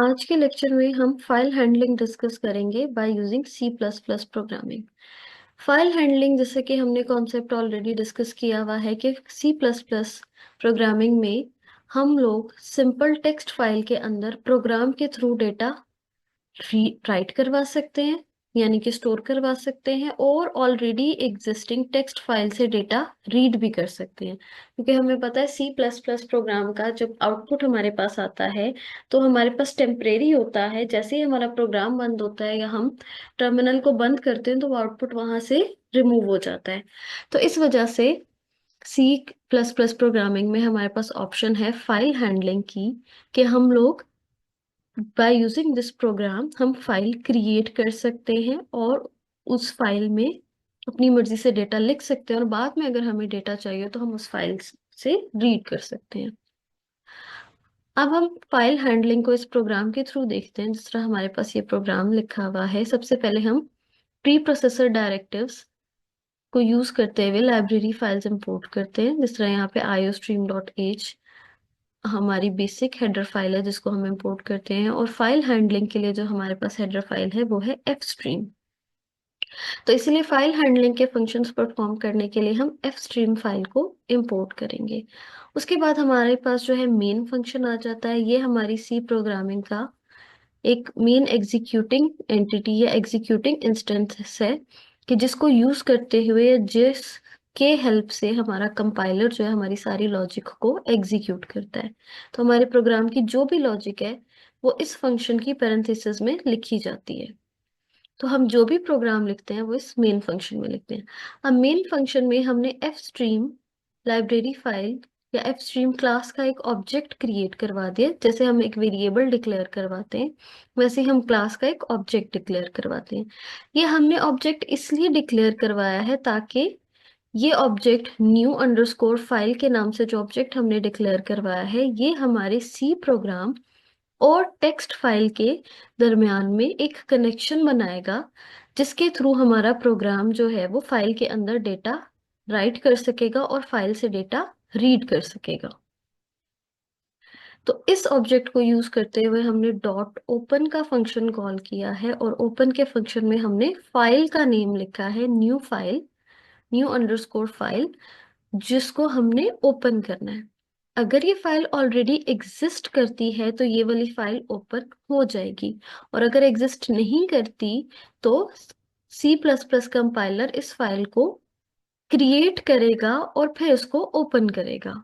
आज के लेक्चर में हम फाइल हैंडलिंग डिस्कस करेंगे by using C plus plus programming. File handling जैसे कि हमने कॉन्सेप्ट ऑलरेडी डिस्कस किया हुआ है कि सी प्लस प्लस प्रोग्रामिंग में हम लोग सिंपल टेक्स्ट फाइल के अंदर प्रोग्राम के थ्रू डेटा राइट करवा सकते हैं, यानी कि स्टोर करवा सकते हैं, और ऑलरेडी एग्जिस्टिंग टेक्स्ट फाइल से डेटा रीड भी कर सकते हैं। क्योंकि हमें पता है सी प्लस प्लस प्रोग्राम का जब आउटपुट हमारे पास आता है तो हमारे पास टेम्परेरी होता है। जैसे ही हमारा प्रोग्राम बंद होता है या हम टर्मिनल को बंद करते हैं तो वो आउटपुट वहां से रिमूव हो जाता है। तो इस वजह से सी प्लस प्लस प्रोग्रामिंग में हमारे पास ऑप्शन है फाइल हैंडलिंग की, कि हम लोग बाय यूजिंग दिस प्रोग्राम हम फाइल क्रिएट कर सकते हैं और उस फाइल में अपनी मर्जी से डेटा लिख सकते हैं, और बाद में अगर हमें डेटा चाहिए तो हम उस फाइल से रीड कर सकते हैं। अब हम फाइल हैंडलिंग को इस प्रोग्राम के थ्रू देखते हैं। जिस तरह हमारे पास ये प्रोग्राम लिखा हुआ है, सबसे पहले हम प्री प्रोसेसर डायरेक्टिव्स को यूज करते हुए लाइब्रेरी फाइल्स इंपोर्ट करते हैं। जिस तरह यहाँ पे iostream.h हमारी बेसिक हेडर फाइल है जिसको हम इंपोर्ट करते हैं, और फाइल हैंडलिंग के लिए जो हमारे पास हेडर फाइल है वो है fstream। तो इसलिए फाइल हैंडलिंग के फंक्शंस परफॉर्म करने के लिए हम fstream फाइल को इंपोर्ट करेंगे। उसके बाद हमारे पास जो है मेन फंक्शन आ जाता है। ये हमारी सी प्रोग्रामिंग का एक मेन एग्जीक्यूटिंग एंटिटी या एग्जीक्यूटिंग इंस्टेंस है, कि जिसको यूज करते हुए जिस के हेल्प से हमारा कंपाइलर जो है हमारी सारी लॉजिक को एग्जीक्यूट करता है। तो हमारे प्रोग्राम की जो भी लॉजिक है वो इस फंक्शन की पैरेंथेसिस में लिखी जाती है। तो हम जो भी प्रोग्राम लिखते हैं वो इस मेन फंक्शन में लिखते हैं। अब मेन फंक्शन में हमने एफ स्ट्रीम लाइब्रेरी फाइल या एफ स्ट्रीम क्लास का एक ऑब्जेक्ट क्रिएट करवा दिया। जैसे हम एक वेरिएबल डिक्लेयर करवाते हैं वैसे ही हम क्लास का एक ऑब्जेक्ट डिक्लेयर करवाते हैं। ये हमने ऑब्जेक्ट इसलिए डिक्लेयर करवाया है ताकि ये ऑब्जेक्ट न्यू अंडरस्कोर फाइल के नाम से जो ऑब्जेक्ट हमने डिक्लेयर करवाया है ये हमारे सी प्रोग्राम और टेक्स्ट फाइल के दरमियान में एक कनेक्शन बनाएगा, जिसके थ्रू हमारा प्रोग्राम जो है वो फाइल के अंदर डेटा राइट कर सकेगा और फाइल से डेटा रीड कर सकेगा। तो इस ऑब्जेक्ट को यूज करते हुए हमने डॉट ओपन का फंक्शन कॉल किया है, और ओपन के फंक्शन में हमने फाइल का नेम लिखा है new file, new underscore file, जिसको हमने ओपन करना है। अगर ये फाइल ऑलरेडी एग्जिस्ट करती है तो ये वाली फाइल ओपन हो जाएगी, और अगर एग्जिस्ट नहीं करती तो सी प्लस प्लस कंपाइलर इस फाइल को क्रिएट करेगा और फिर उसको ओपन करेगा।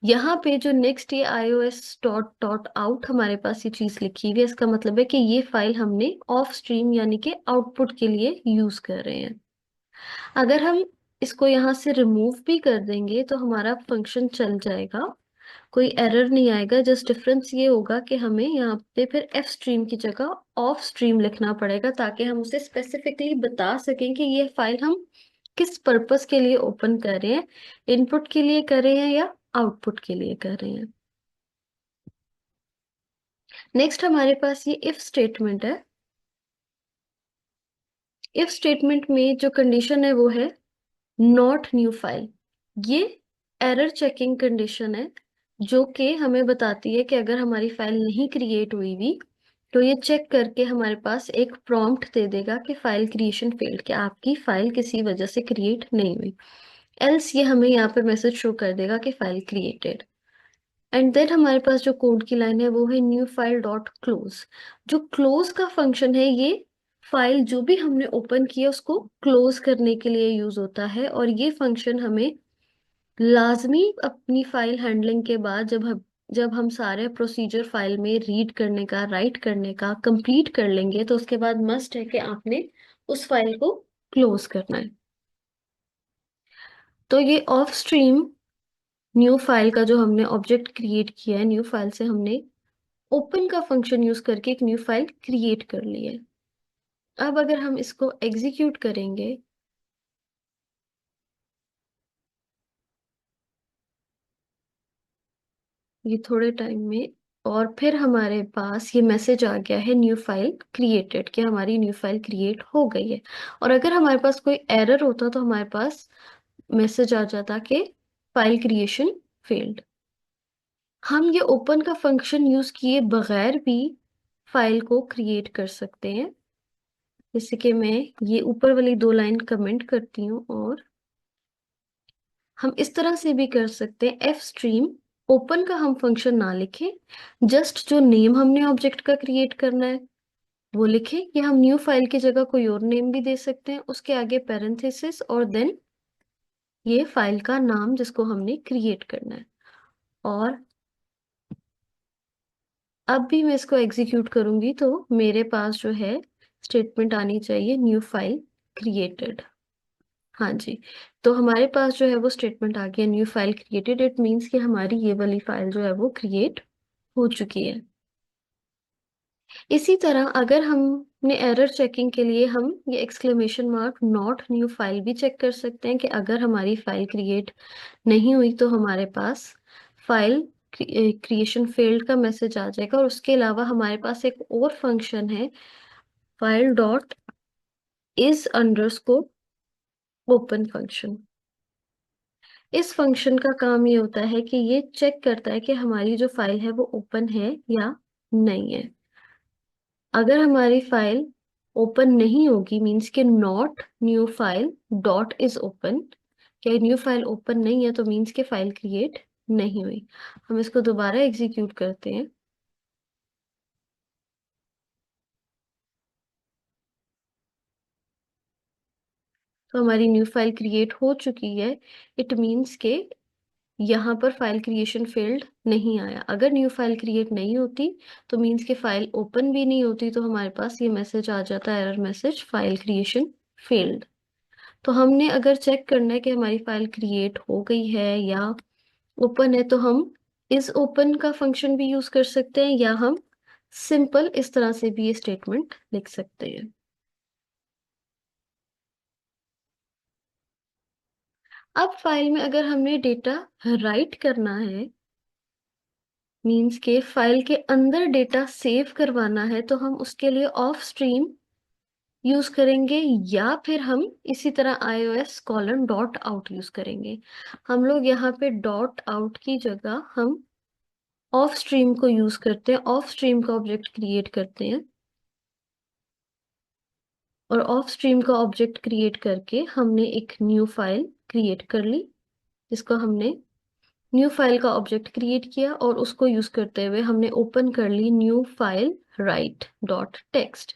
यहाँ पे जो नेक्स्ट ये iOS डॉट डॉट आउट हमारे पास ये चीज लिखी हुई है, इसका मतलब है कि ये फाइल हमने ऑफ स्ट्रीम यानी कि आउटपुट के लिए यूज कर रहे हैं। अगर हम इसको यहाँ से रिमूव भी कर देंगे तो हमारा फंक्शन चल जाएगा, कोई एरर नहीं आएगा। जस्ट डिफरेंस ये होगा कि हमें यहाँ पे फिर एफ स्ट्रीम की जगह ऑफ स्ट्रीम लिखना पड़ेगा, ताकि हम उसे स्पेसिफिकली बता सकें कि ये फाइल हम किस पर्पस के लिए ओपन कर रहे हैं, इनपुट के लिए कर रहे हैं या आउटपुट के लिए कर रहे हैं। नेक्स्ट हमारे पास ये इफ स्टेटमेंट है। इफ स्टेटमेंट में जो कंडीशन है वो है नॉट न्यू फाइल। ये एरर चेकिंग कंडीशन है जो कि हमें बताती है कि अगर हमारी फाइल नहीं क्रिएट हुई हुई तो ये चेक करके हमारे पास एक प्रॉम्प्ट दे देगा कि फाइल क्रिएशन फेल्ड, कि आपकी फाइल किसी वजह से क्रिएट नहीं हुई। एल्स ये हमें यहाँ पर मैसेज शो कर देगा कि फाइल क्रिएटेड। एंड देन हमारे पास जो कोड की लाइन है वो है न्यू फाइल डॉट क्लोज। जो क्लोज का फंक्शन है ये फाइल जो भी हमने ओपन किया उसको क्लोज करने के लिए यूज होता है, और ये फंक्शन हमें लाजमी अपनी फाइल हैंडलिंग के बाद जब हम सारे प्रोसीजर फाइल में रीड करने का राइट करने का कंप्लीट कर लेंगे तो उसके बाद मस्ट है कि आपने उस फाइल को क्लोज करना है। तो ये ऑफ स्ट्रीम न्यू फाइल का जो हमने ऑब्जेक्ट क्रिएट किया है, न्यू फाइल से हमने ओपन का फंक्शन यूज करके एक न्यू फाइल क्रिएट कर ली है। अब अगर हम इसको एग्जीक्यूट करेंगे ये थोड़े टाइम में, और फिर हमारे पास ये मैसेज आ गया है न्यू फाइल क्रिएटेड, कि हमारी न्यू फाइल क्रिएट हो गई है। और अगर हमारे पास कोई एरर होता तो हमारे पास मैसेज आ जाता कि फाइल क्रिएशन फेल्ड। हम ये ओपन का फंक्शन यूज किए बगैर भी फाइल को क्रिएट कर सकते हैं। जैसे कि मैं ये ऊपर वाली 2 लाइन कमेंट करती हूँ, और हम इस तरह से भी कर सकते हैं, एफ स्ट्रीम ओपन का हम फंक्शन ना लिखें, जस्ट जो नेम हमने ऑब्जेक्ट का क्रिएट करना है वो लिखें, या हम न्यू फाइल की जगह कोई और नेम भी दे सकते हैं, उसके आगे पैरेंथेसिस और देन ये फाइल का नाम जिसको हमने क्रिएट करना है। और अब भी मैं इसको एग्जीक्यूट करूंगी तो मेरे पास जो है स्टेटमेंट आनी चाहिए, न्यू फाइल क्रिएटेड। हाँ जी, तो हमारे पास जो है वो स्टेटमेंट आ गया, new file created. It means कि हमारी ये वाली फाइल जो है वो क्रिएट हो चुकी है। इसी तरह अगर हमने एरर चेकिंग के लिए हम ये exclamation mark not new file भी चेक कर सकते हैं कि अगर हमारी फाइल क्रिएट नहीं हुई तो हमारे पास फाइल क्रिएशन फेल्ड का मैसेज आ जाएगा। और उसके अलावा हमारे पास एक और फंक्शन है, file dot is underscore open function. इस फंक्शन का काम ये होता है कि ये चेक करता है कि हमारी जो फाइल है वो ओपन है या नहीं है। अगर हमारी फाइल ओपन नहीं होगी, मीन्स के not new file dot is open, क्या न्यू फाइल ओपन नहीं है तो मीन्स के फाइल क्रिएट नहीं हुई। हम इसको दोबारा एग्जीक्यूट करते हैं। तो हमारी न्यू फाइल क्रिएट हो चुकी है। इट मीन्स के यहाँ पर फाइल क्रिएशन फेल्ड नहीं आया। अगर न्यू फाइल क्रिएट नहीं होती तो मीन्स के फाइल ओपन भी नहीं होती, तो हमारे पास ये मैसेज आ जाता है, error message, file creation failed. तो हमने अगर चेक करना है कि हमारी फाइल क्रिएट हो गई है या ओपन है तो हम इस ओपन का फंक्शन भी यूज कर सकते हैं, या हम सिंपल इस तरह से भी ये स्टेटमेंट लिख सकते हैं। अब फाइल में अगर हमने डेटा राइट करना है, मीन्स के फाइल के अंदर डेटा सेव करवाना है, तो हम उसके लिए ऑफ स्ट्रीम यूज करेंगे, या फिर हम इसी तरह iOS colon dot out use करेंगे। हम लोग यहाँ पे डॉट आउट की जगह हम ऑफ स्ट्रीम को यूज करते हैं, ऑफ स्ट्रीम का ऑब्जेक्ट क्रिएट करते हैं। और ऑफ स्ट्रीम का ऑब्जेक्ट क्रिएट करके हमने एक न्यू फाइल क्रिएट कर ली, जिसको हमने न्यू फाइल का ऑब्जेक्ट क्रिएट किया, और उसको यूज करते हुए हमने ओपन कर ली new file write dot text.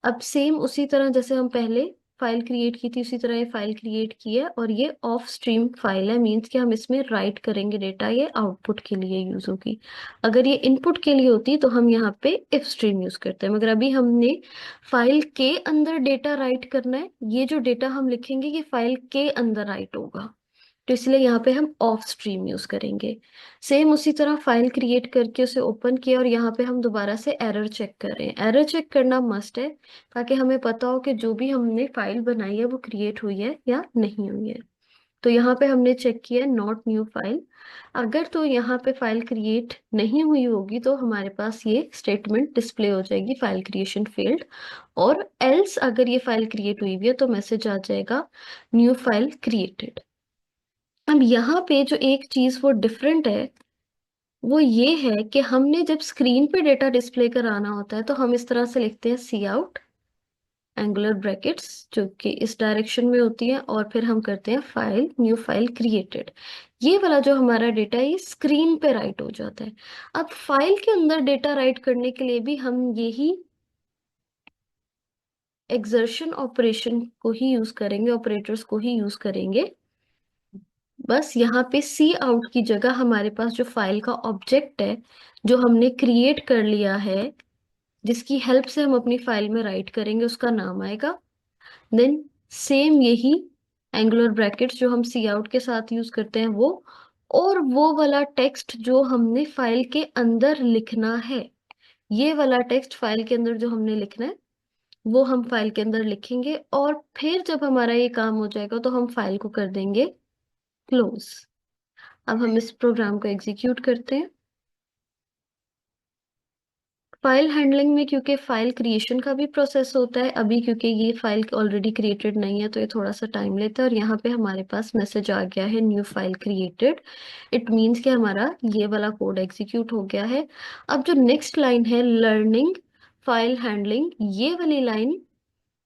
अब सेम उसी तरह जैसे हम पहले फाइल क्रिएट की थी उसी तरह ये फाइल क्रिएट की है, और ये ऑफ स्ट्रीम फाइल है, मीन्स कि हम इसमें राइट करेंगे डेटा, ये आउटपुट के लिए यूज होगी। अगर ये इनपुट के लिए होती तो हम यहाँ पे इफ स्ट्रीम यूज करते हैं, मगर अभी हमने फाइल के अंदर डेटा राइट करना है, ये जो डेटा हम लिखेंगे ये फाइल के अंदर राइट होगा, तो इसलिए यहाँ पे हम ऑफ स्ट्रीम यूज करेंगे। सेम उसी तरह फाइल क्रिएट करके उसे ओपन किया, और यहाँ पे हम दोबारा से एरर चेक कर रहे हैं। एरर चेक करना मस्ट है ताकि हमें पता हो कि जो भी हमने फाइल बनाई है वो क्रिएट हुई है या नहीं हुई है। तो यहाँ पे हमने चेक किया नॉट न्यू फाइल। अगर तो यहाँ पे फाइल क्रिएट नहीं हुई होगी तो हमारे पास ये स्टेटमेंट डिस्प्ले हो जाएगी, फाइल क्रिएशन फेल्ड। और एल्स अगर ये फाइल क्रिएट हुई भी है तो मैसेज आ जाएगा, न्यू फाइल क्रिएटेड। अब यहाँ पे जो एक चीज वो डिफरेंट है वो ये है कि हमने जब स्क्रीन पे डेटा डिस्प्ले कराना होता है तो हम इस तरह से लिखते हैं सी आउट एंगुलर ब्रैकेट्स जो कि इस डायरेक्शन में होती है, और फिर हम करते हैं फाइल न्यू फाइल क्रिएटेड। ये वाला जो हमारा डेटा है ये स्क्रीन पे राइट हो जाता है। अब फाइल के अंदर डेटा राइट करने के लिए भी हम यही एक्सर्शन ऑपरेशन को ही यूज करेंगे, ऑपरेटर्स को ही यूज करेंगे। बस यहाँ पे सी आउट की जगह हमारे पास जो फाइल का ऑब्जेक्ट है जो हमने क्रिएट कर लिया है, जिसकी हेल्प से हम अपनी फाइल में राइट करेंगे, उसका नाम आएगा। देन सेम यही एंगुलर ब्रैकेट्स जो हम सी आउट के साथ यूज करते हैं वो, और वो वाला टेक्स्ट जो हमने फाइल के अंदर लिखना है, ये वाला टेक्स्ट फाइल के अंदर जो हमने लिखना है वो हम फाइल के अंदर लिखेंगे, और फिर जब हमारा ये काम हो जाएगा तो हम फाइल को कर देंगे क्लोज। अब हम इस प्रोग्राम को एग्जीक्यूट करते हैं। फाइल हैंडलिंग में क्योंकि फाइल क्रिएशन का भी प्रोसेस होता है, अभी क्योंकि ये फाइल ऑलरेडी क्रिएटेड नहीं है तो ये थोड़ा सा टाइम लेता है, और यहाँ पे हमारे पास मैसेज आ गया है new file created. It means कि हमारा ये वाला कोड एग्जीक्यूट हो गया है। अब जो नेक्स्ट लाइन है लर्निंग फाइल हैंडलिंग, ये वाली लाइन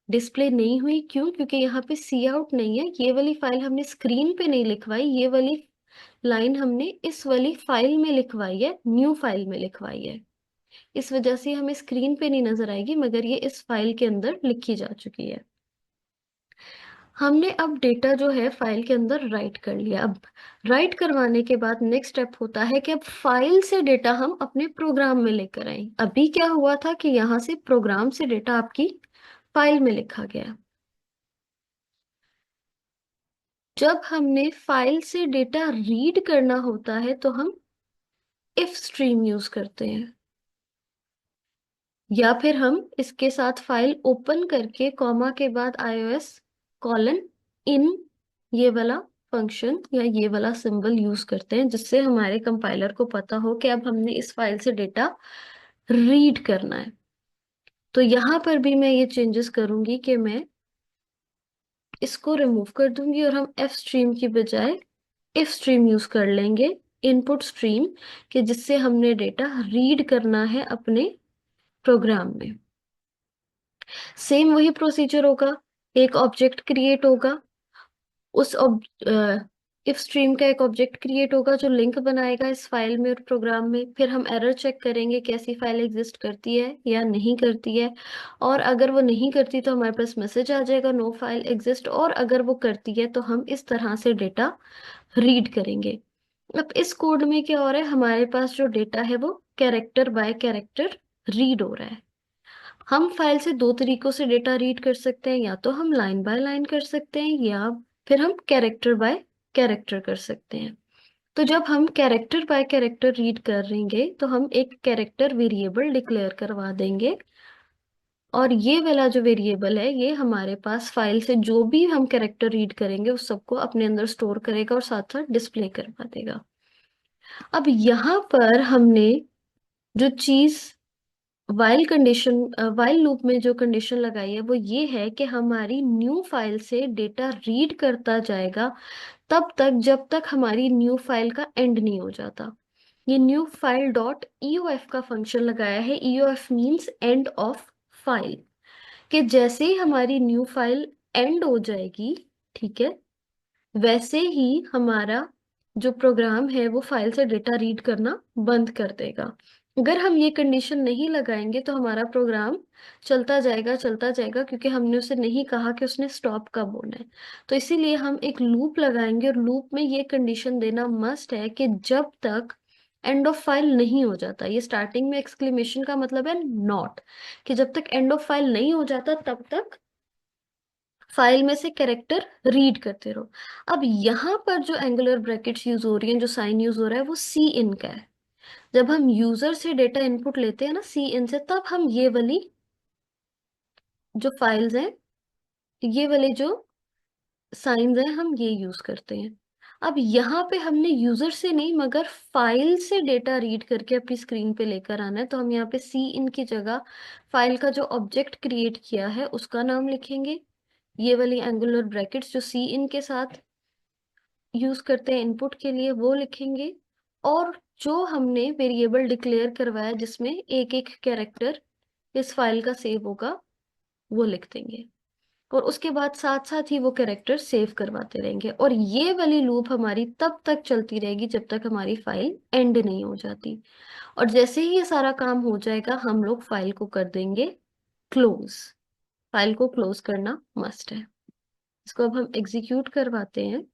डिस्प्ले नहीं हुई, क्यों? क्योंकि यहाँ पे सी आउट नहीं है, ये वाली फाइल हमने स्क्रीन पे नहीं लिखवाई, ये वाली लाइन हमने इस वाली फाइल में लिखवाई है, न्यू फाइल में लिखवाई है। इस वजह से हमें स्क्रीन पे नहीं नजर आएगी, मगर ये इस फाइल के अंदर लिखी जा चुकी है। हमने अब डेटा जो है फाइल के अंदर राइट कर लिया। अब राइट करवाने के बाद नेक्स्ट स्टेप होता है कि अब फाइल से डेटा हम अपने प्रोग्राम में लेकर आए। अभी क्या हुआ था कि यहाँ से प्रोग्राम से डेटा आपकी फाइल में लिखा गया। जब हमने फाइल से डेटा रीड करना होता है तो हम इफ स्ट्रीम यूज करते हैं, या फिर हम इसके साथ फाइल ओपन करके कॉमा के बाद iOS कॉलन इन ये वाला फंक्शन या ये वाला सिंबल यूज करते हैं, जिससे हमारे कंपाइलर को पता हो कि अब हमने इस फाइल से डेटा रीड करना है। तो यहाँ पर भी मैं ये चेंजेस करूंगी कि मैं इसको रिमूव कर दूंगी और हम एफ स्ट्रीम की बजाय इफ स्ट्रीम यूज कर लेंगे, इनपुट स्ट्रीम, कि जिससे हमने डेटा रीड करना है अपने प्रोग्राम में। सेम वही प्रोसीजर होगा, एक ऑब्जेक्ट क्रिएट होगा, उस इफ स्ट्रीम का एक ऑब्जेक्ट क्रिएट होगा जो लिंक बनाएगा इस फाइल में और प्रोग्राम में। फिर हम एरर चेक करेंगे कैसी फाइल एग्जिस्ट करती है या नहीं करती है, और अगर वो नहीं करती तो हमारे पास मैसेज आ जाएगा नो फाइल एग्जिस्ट, और अगर वो करती है तो हम इस तरह से डेटा रीड करेंगे। अब इस कोड में क्या हो रहा है, हमारे पास जो डेटा है वो कैरेक्टर बाय कैरेक्टर रीड हो रहा है। हम फाइल से दो तरीकों से डेटा रीड कर सकते हैं, या तो हम लाइन बाय लाइन कर सकते हैं या फिर हम कैरेक्टर बाय कैरेक्टर कर सकते हैं। तो जब हम कैरेक्टर बाय कैरेक्टर रीड करेंगे तो हम एक कैरेक्टर वेरिएबल डिक्लेयर करवा देंगे, और ये वाला जो वेरिएबल है ये हमारे पास फाइल से जो भी हम कैरेक्टर रीड करेंगे उस सबको अपने अंदर स्टोर करेगा और साथ साथ डिस्प्ले करवा देगा। अब यहाँ पर हमने जो चीज वाइल कंडीशन, वाइल लूप में जो कंडीशन लगाई है वो ये है कि हमारी न्यू फाइल से डेटा रीड करता जाएगा तब तक जब तक हमारी न्यू फाइल का एंड नहीं हो जाता। ये न्यू फाइल डॉट ईओएफ का फंक्शन लगाया है, EOF means end of file, कि जैसे ही हमारी न्यू फाइल एंड हो जाएगी, ठीक है, वैसे ही हमारा जो प्रोग्राम है वो फाइल से डेटा रीड करना बंद कर देगा। अगर हम ये कंडीशन नहीं लगाएंगे तो हमारा प्रोग्राम चलता जाएगा, क्योंकि हमने उसे नहीं कहा कि उसने स्टॉप कब होना है। तो इसीलिए हम एक लूप लगाएंगे, और लूप में ये कंडीशन देना मस्ट है कि जब तक एंड ऑफ फाइल नहीं हो जाता, ये स्टार्टिंग में एक्सक्लेमेशन का मतलब है नॉट, कि जब तक एंड ऑफ फाइल नहीं हो जाता तब तक फाइल में से कैरेक्टर रीड करते रहो। अब यहाँ पर जो एंगुलर ब्रैकेट्स यूज हो रही हैं, जो साइन यूज हो रहा है वो सी इन का है। जब हम यूजर से डेटा इनपुट लेते हैं ना सी इन से, तब हम ये वाली जो फाइल्स हैं, ये वाले जो साइंस हैं, हम ये यूज करते हैं। अब यहाँ पे हमने यूजर से नहीं मगर फाइल से डेटा रीड करके अपनी स्क्रीन पे लेकर आना है, तो हम यहाँ पे सी इन की जगह फाइल का जो ऑब्जेक्ट क्रिएट किया है उसका नाम लिखेंगे, ये वाली एंगुलर ब्रैकेट्स जो सी इन के साथ यूज करते हैं इनपुट के लिए वो लिखेंगे, और जो हमने वेरिएबल डिक्लेयर करवाया जिसमें एक एक कैरेक्टर इस फाइल का सेव होगा वो लिख देंगे, और उसके बाद साथ साथ ही वो कैरेक्टर सेव करवाते रहेंगे। और ये वाली लूप हमारी तब तक चलती रहेगी जब तक हमारी फाइल एंड नहीं हो जाती, और जैसे ही ये सारा काम हो जाएगा हम लोग फाइल को कर देंगे क्लोज। फाइल को क्लोज करना मस्ट है। इसको अब हम एग्जीक्यूट करवाते हैं।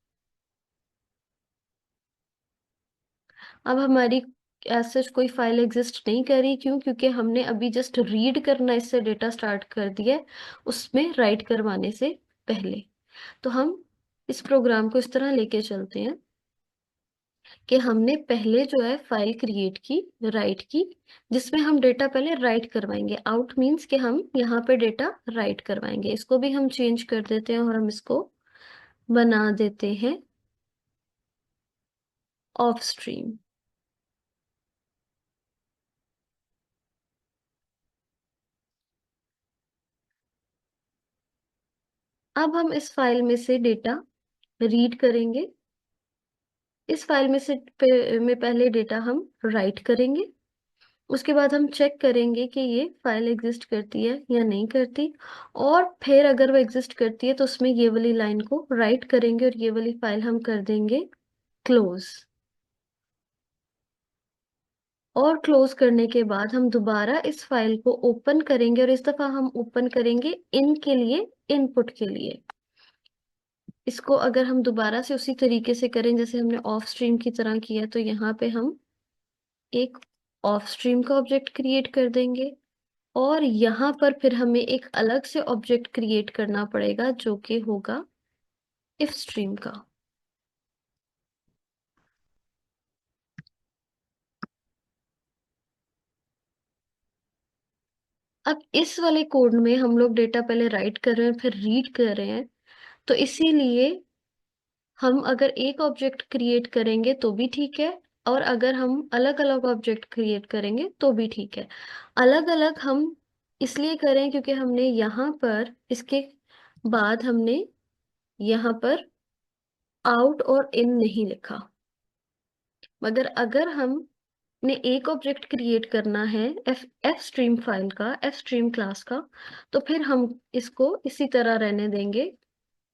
अब हमारी ऐसे कोई फाइल एग्जिस्ट नहीं करी, क्यों? क्योंकि हमने अभी जस्ट रीड करना इससे डेटा स्टार्ट कर दिया है, उसमें राइट करवाने से पहले। तो हम इस प्रोग्राम को इस तरह लेके चलते हैं कि हमने पहले जो है फाइल क्रिएट की, राइट की, जिसमें हम डेटा पहले राइट करवाएंगे। आउट मीन्स कि हम यहाँ पे डेटा राइट करवाएंगे। इसको भी हम चेंज कर देते हैं और हम इसको बना देते हैं ऑफ स्ट्रीम। अब हम इस फाइल में से डेटा रीड करेंगे। इस फाइल में से में पहले डेटा हम राइट करेंगे। उसके बाद हम चेक करेंगे कि ये फाइल एग्जिस्ट करती है या नहीं करती, और फिर अगर वो एग्जिस्ट करती है तो उसमें ये वाली लाइन को राइट करेंगे और ये वाली फाइल हम कर देंगे क्लोज। और क्लोज करने के बाद हम दोबारा इस फाइल को ओपन करेंगे, और इस दफा हम ओपन करेंगे इन के लिए, इनपुट के लिए। इसको अगर हम दोबारा से उसी तरीके से करें जैसे हमने ऑफ स्ट्रीम की तरह किया, तो यहाँ पे हम एक ऑफ स्ट्रीम का ऑब्जेक्ट क्रिएट कर देंगे, और यहाँ पर फिर हमें एक अलग से ऑब्जेक्ट क्रिएट करना पड़ेगा जो कि होगा इफ स्ट्रीम का। अब इस वाले कोड में हम लोग डेटा पहले राइट कर रहे हैं फिर रीड कर रहे हैं, तो इसीलिए हम अगर एक ऑब्जेक्ट क्रिएट करेंगे तो भी ठीक है, और अगर हम अलग अलग ऑब्जेक्ट क्रिएट करेंगे तो भी ठीक है। अलग अलग हम इसलिए करें क्योंकि हमने यहाँ पर इसके बाद हमने यहाँ पर आउट और इन नहीं लिखा। मगर अगर हम ने एक ऑब्जेक्ट क्रिएट करना है एफ एफ स्ट्रीम फाइल का, एफ स्ट्रीम क्लास का, तो फिर हम इसको इसी तरह रहने देंगे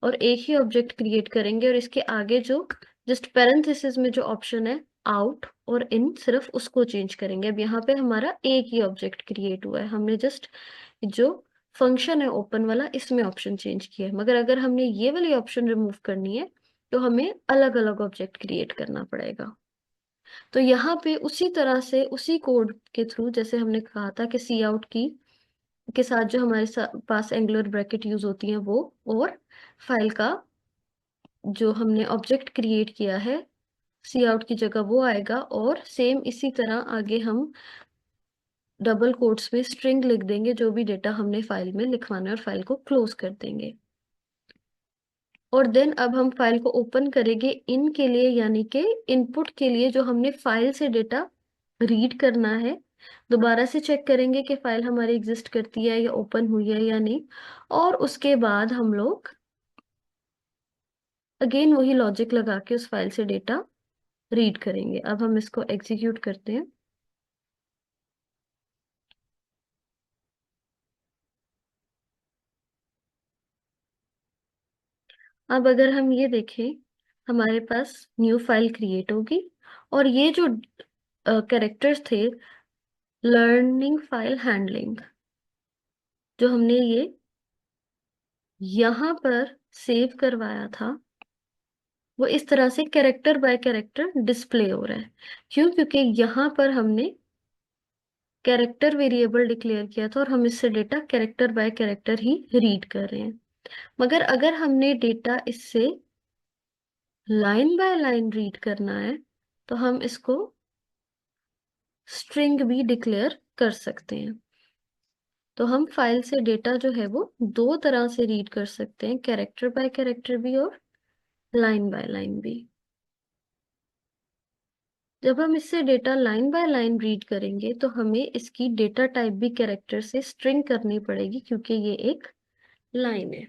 और एक ही ऑब्जेक्ट क्रिएट करेंगे, और इसके आगे जो जस्ट पैरेंथेसिस में जो ऑप्शन है आउट और इन, सिर्फ उसको चेंज करेंगे। अब यहाँ पे हमारा एक ही ऑब्जेक्ट क्रिएट हुआ है, हमने जस्ट जो फंक्शन है ओपन वाला इसमें ऑप्शन चेंज किया है। मगर अगर हमने ये वाली ऑप्शन रिमूव करनी है तो हमें अलग अलग ऑब्जेक्ट क्रिएट करना पड़ेगा। तो यहाँ पे उसी तरह से उसी कोड के थ्रू जैसे हमने कहा था कि सी आउट की के साथ जो हमारे पास एंगुलर ब्रैकेट यूज होती है वो, और फाइल का जो हमने ऑब्जेक्ट क्रिएट किया है सी आउट की जगह वो आएगा, और सेम इसी तरह आगे हम डबल कोट्स में स्ट्रिंग लिख देंगे जो भी डेटा हमने फाइल में लिखवाना है, और फाइल को क्लोज कर देंगे। और देन अब हम फाइल को ओपन करेंगे इन के लिए, यानी कि इनपुट के लिए जो हमने फाइल से डेटा रीड करना है। दोबारा से चेक करेंगे कि फाइल हमारी एग्जिस्ट करती है या ओपन हुई है या नहीं, और उसके बाद हम लोग अगेन वही लॉजिक लगा के उस फाइल से डेटा रीड करेंगे। अब हम इसको एग्जीक्यूट करते हैं। अब अगर हम ये देखें, हमारे पास न्यू फाइल क्रिएट होगी, और ये जो कैरेक्टर्स थे लर्निंग फाइल हैंडलिंग जो हमने ये यहाँ पर सेव करवाया था, वो इस तरह से कैरेक्टर बाय कैरेक्टर डिस्प्ले हो रहा है। क्यों? क्योंकि यहाँ पर हमने कैरेक्टर वेरिएबल डिक्लेयर किया था और हम इससे डेटा कैरेक्टर बाय कैरेक्टर ही रीड कर रहे हैं। मगर अगर हमने डेटा इससे लाइन बाय लाइन रीड करना है तो हम इसको स्ट्रिंग भी डिक्लेयर कर सकते हैं। तो हम फाइल से डेटा जो है वो दो तरह से रीड कर सकते हैं, कैरेक्टर बाय कैरेक्टर भी और लाइन बाय लाइन भी। जब हम इससे data line by line read करेंगे तो हमें इसकी डेटा टाइप भी कैरेक्टर से स्ट्रिंग करनी पड़ेगी क्योंकि ये एक लाइन है।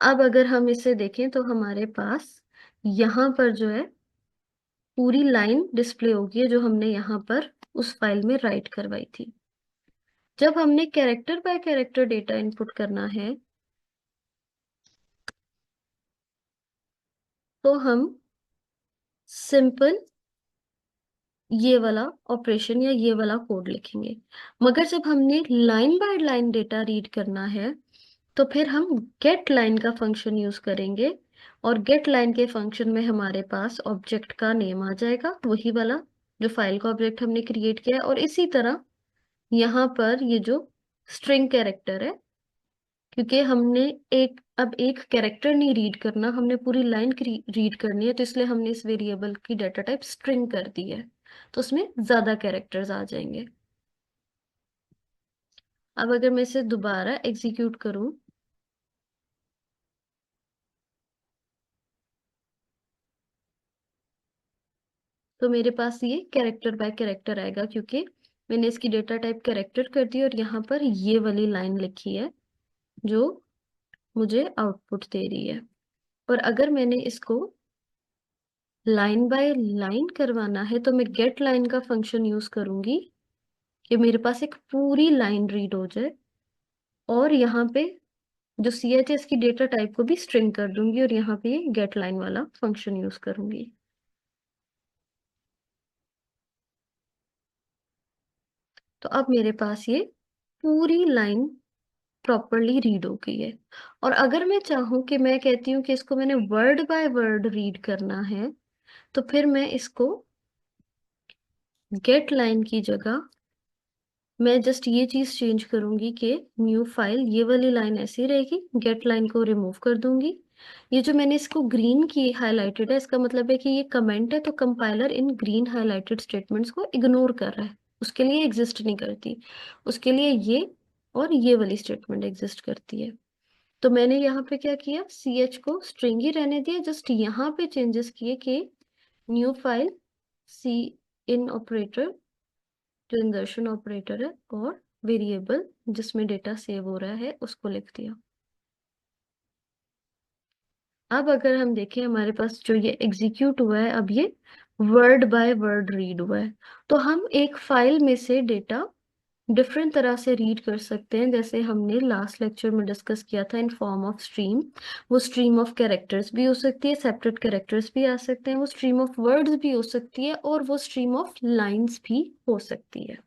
अब अगर हम इसे देखें तो हमारे पास यहाँ पर जो है पूरी लाइन डिस्प्ले होगी है जो हमने यहाँ पर उस फाइल में राइट करवाई थी। जब हमने character bye character data input करना है तो हम सिंपल ये वाला ऑपरेशन या ये वाला कोड लिखेंगे। मगर जब हमने line by line data read करना है तो फिर हम गेट लाइन का फंक्शन यूज करेंगे, और गेट लाइन के फंक्शन में हमारे पास ऑब्जेक्ट का नेम आ जाएगा, वही वाला जो फाइल का ऑब्जेक्ट हमने क्रिएट किया है। और इसी तरह यहाँ पर ये जो स्ट्रिंग कैरेक्टर है, क्योंकि हमने अब एक कैरेक्टर नहीं रीड करना, हमने पूरी लाइन रीड करनी है, तो इसलिए हमने इस वेरिएबल की डाटा टाइप स्ट्रिंग कर दी है, तो उसमें ज्यादा कैरेक्टर्स आ जाएंगे। अब अगर मैं इसे दोबारा एग्जीक्यूट करूं तो मेरे पास ये कैरेक्टर बाय कैरेक्टर आएगा, क्योंकि मैंने इसकी डेटा टाइप कैरेक्टर कर दी और यहाँ पर ये वाली लाइन लिखी है जो मुझे आउटपुट दे रही है। और अगर मैंने इसको लाइन बाय लाइन करवाना है तो मैं गेट लाइन का फंक्शन यूज करूंगी कि मेरे पास एक पूरी लाइन रीड हो जाए, और यहाँ पे जो CHS की डेटा टाइप को भी स्ट्रिंग कर दूंगी और यहाँ पे गेट लाइन वाला फंक्शन यूज करूंगी। तो अब मेरे पास ये पूरी लाइन प्रॉपरली रीड हो गई है। और अगर मैं चाहूं कि मैं कहती हूँ कि इसको मैंने वर्ड बाय वर्ड रीड करना है, तो फिर मैं इसको गेट लाइन की जगह मैं जस्ट ये चीज चेंज करूंगी कि न्यू फाइल, ये वाली लाइन ऐसी रहेगी, गेट लाइन को रिमूव कर दूंगी। ये जो मैंने इसको ग्रीन की हाईलाइटेड है, इसका मतलब है कि ये कमेंट है, तो कंपाइलर इन ग्रीन हाईलाइटेड स्टेटमेंट्स को इग्नोर कर रहा है, उसके लिए एग्जिस्ट नहीं करती। उसके लिए ये और ये वाली स्टेटमेंट एग्जिस्ट करती है। तो मैंने यहाँ पे क्या किया, CH को स्ट्रिंग ही रहने दिया, जस्ट यहाँ पे चेंजेस किए कि न्यू फाइल सी इन ऑपरेटर जो इंसर्शन ऑपरेटर है और वेरिएबल जिसमें डेटा सेव हो रहा है उसको लिख दिया। अब अगर हम देखें हमारे पास जो ये एग्जीक्यूट हुआ है, अब ये वर्ड बाय वर्ड रीड हुआ है। तो हम एक फाइल में से डेटा डिफरेंट तरह से रीड कर सकते हैं, जैसे हमने लास्ट लेक्चर में डिस्कस किया था इन फॉर्म ऑफ स्ट्रीम। वो स्ट्रीम ऑफ कैरेक्टर्स भी हो सकती है, सेपरेट कैरेक्टर्स भी आ सकते हैं, वो स्ट्रीम ऑफ वर्ड्स भी हो सकती है, और वो स्ट्रीम ऑफ लाइंस भी हो सकती है।